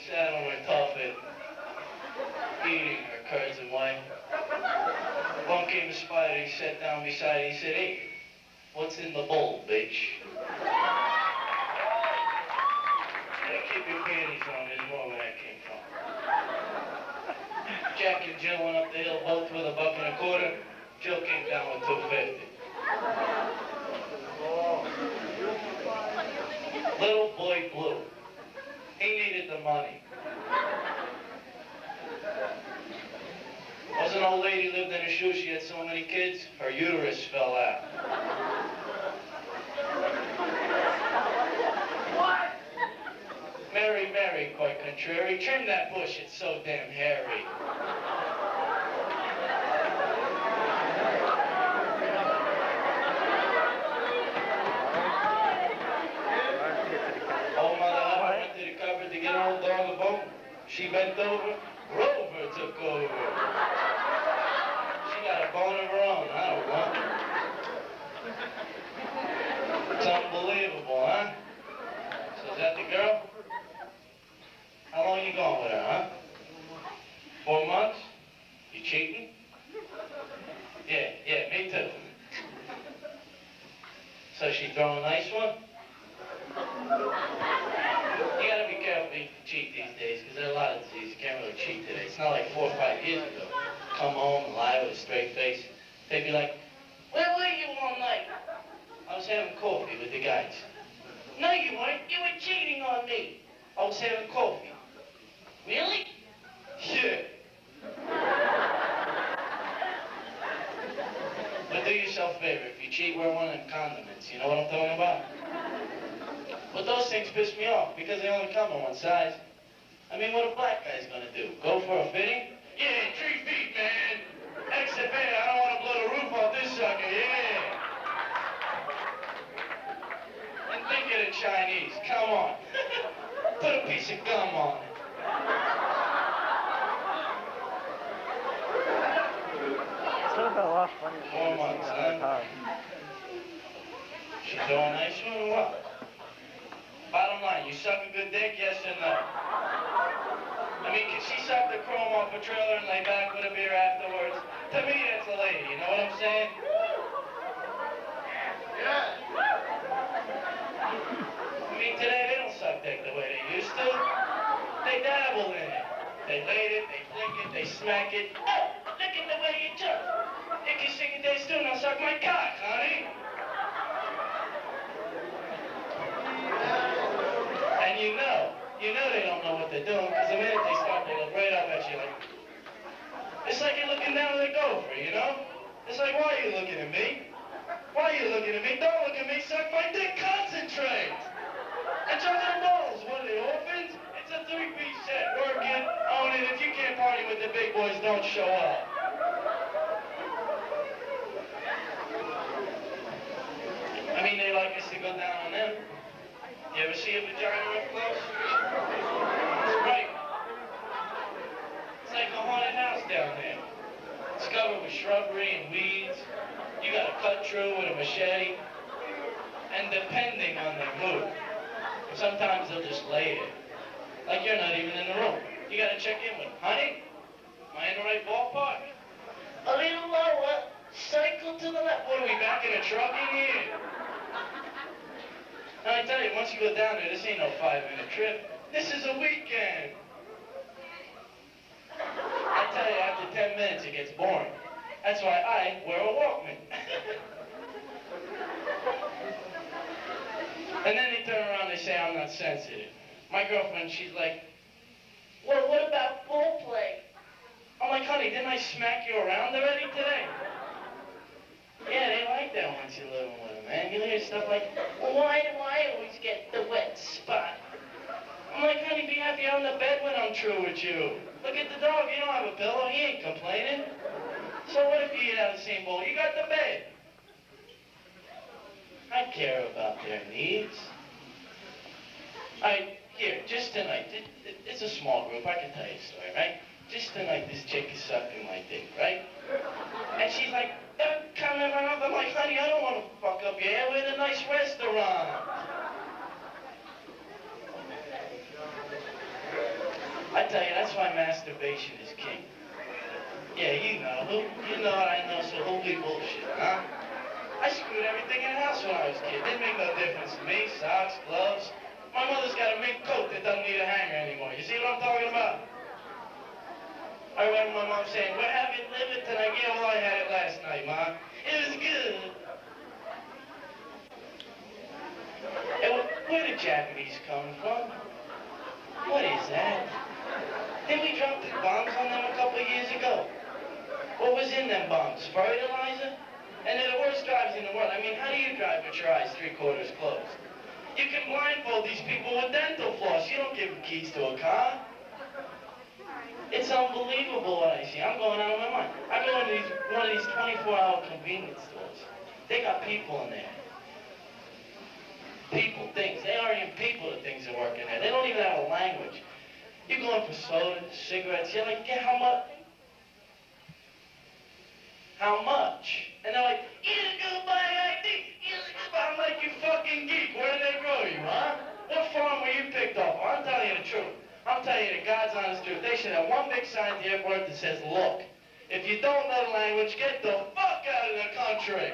sat on her tuffet, eating her curds and whey. Along came the spider, he sat down beside her, he said, "Hey, what's in the bowl, bitch?" Yeah, keep your panties on, there's more where that came from. Jack and Jill went up the hill, both with $1.25. Jill came down with $2.50. Little boy Blue, he needed the money. Was an old lady lived in a shoe, she had so many kids, her uterus fell out. What? Mary, Mary, quite contrary, trim that bush, it's so damn hairy. Old Mother Hubbard went to the cupboard to get old dog a bone. She bent over, Rover took over. She got a bone of her own, I don't know. It's unbelievable, huh? So is that the girl? How long you going with her, huh? 4 months? You cheating? Yeah, me too. So she throw a nice one? You gotta be careful you cheat these days, because there are a lot of diseases. You can't really cheat today. It's not like 4 or 5 years ago. Come home and lie with a straight face. They'd be like, "Where were you all night?" "I was having coffee with the guys." "No, you weren't. You were cheating on me." "I was having coffee." "Really?" "Yeah." But do yourself a favor. If you cheat, wear one of them condiments. You know what I'm talking about? But those things piss me off because they only come in one size. I mean, what a black guy's gonna do? Go for a fitting? "Yeah, 3 feet, man. Exit bed. I don't want to blow the roof off this sucker. Yeah." And think of the Chinese. Come on. Put a piece of gum on it. Still got a lot of funny 4 months, huh? She throw a nice one or what? Bottom line, you suck a good dick, yes or no? I mean, can she suck the chrome off a trailer and lay back with a beer afterwards? To me, that's a lady, you know what I'm saying? Yeah. I mean, today they don't suck dick the way they used to. They dabble in it. They lay it, they flick it, they smack it. Oh, look at the way you jump. You can sing it, they still not suck my cock, honey. And you know they don't know what they're doing, because the minute they start, they look right up at you like, it's like you're looking down at a gopher, you know? It's like, why are you looking at me? Why are you looking at me? Don't look at me, suck my dick, concentrate! And John and Balls, what are they, orphans? It's a 3-piece set, work it, own it. If you can't party with the big boys, don't show up. I mean, they like us to go down on them. You ever see a vagina up close? It's right. It's like a haunted house down there. It's covered with shrubbery and weeds. You gotta cut through with a machete. And depending on their mood, sometimes they'll just lay there. Like you're not even in the room. You gotta check in with them. Honey, am I in the right ballpark? A little lower. Cycle to the left. What are we, back in a truck in here? And I tell you, once you go down there, this ain't no 5-minute trip. This is a weekend. I tell you, after 10 minutes, it gets boring. That's why I wear a Walkman. And then they turn around and they say, "I'm not sensitive." My girlfriend, she's like, "Well, what about foreplay?" I'm like, "Honey, didn't I smack you around already today?" Yeah, they like that once you're living with them, man. You hear stuff like, "Well, why do I always get the wet spot?" I'm like, "Honey, be happy on the bed when I'm true with you. Look at the dog, he don't have a pillow, he ain't complaining. So what if you eat out of the same bowl? You got the bed." I care about their needs. Here, just tonight, it's a small group, I can tell you a story, right? Just tonight, this chick is sucking my dick, right? And she's like, coming around, I'm like, "Honey, I don't want to fuck up your hair, we're in a nice restaurant." I tell you, that's why masturbation is king. Yeah, you know. You know what I know, so holy bullshit, huh? I screwed everything in the house when I was a kid. Didn't make no difference to me. Socks, gloves. My mother's got a mink coat that doesn't need a hanger anymore. You see what I'm talking about? I remember my mom saying, we're having liver tonight. Yeah, well, I had it last night, Ma. It was good. And where the Japanese coming from? What is that? Didn't we drop the bombs on them a couple of years ago? What was in them bombs? Fertilizer? And they're the worst drivers in the world. I mean, how do you drive with your eyes 3/4 closed? You can blindfold these people with dental floss. You don't give them keys to a car. It's unbelievable what I see. I'm going out of my mind. I go into one of these 24-hour convenience stores. They got people in there. People, things. They aren't even people, the things that work in there. They don't even have a language. You go in for soda, cigarettes. You're like, yeah, how much? How much? And they're like, here's a good buy ID. Here's a good buy. I'm like, you fucking geek. Where did they grow you, huh? What farm were you picked off on? I'm telling you the truth. I'm telling you the God's honest truth. They should have one big sign at the airport that says, look, if you don't know the language, get the fuck out of the country.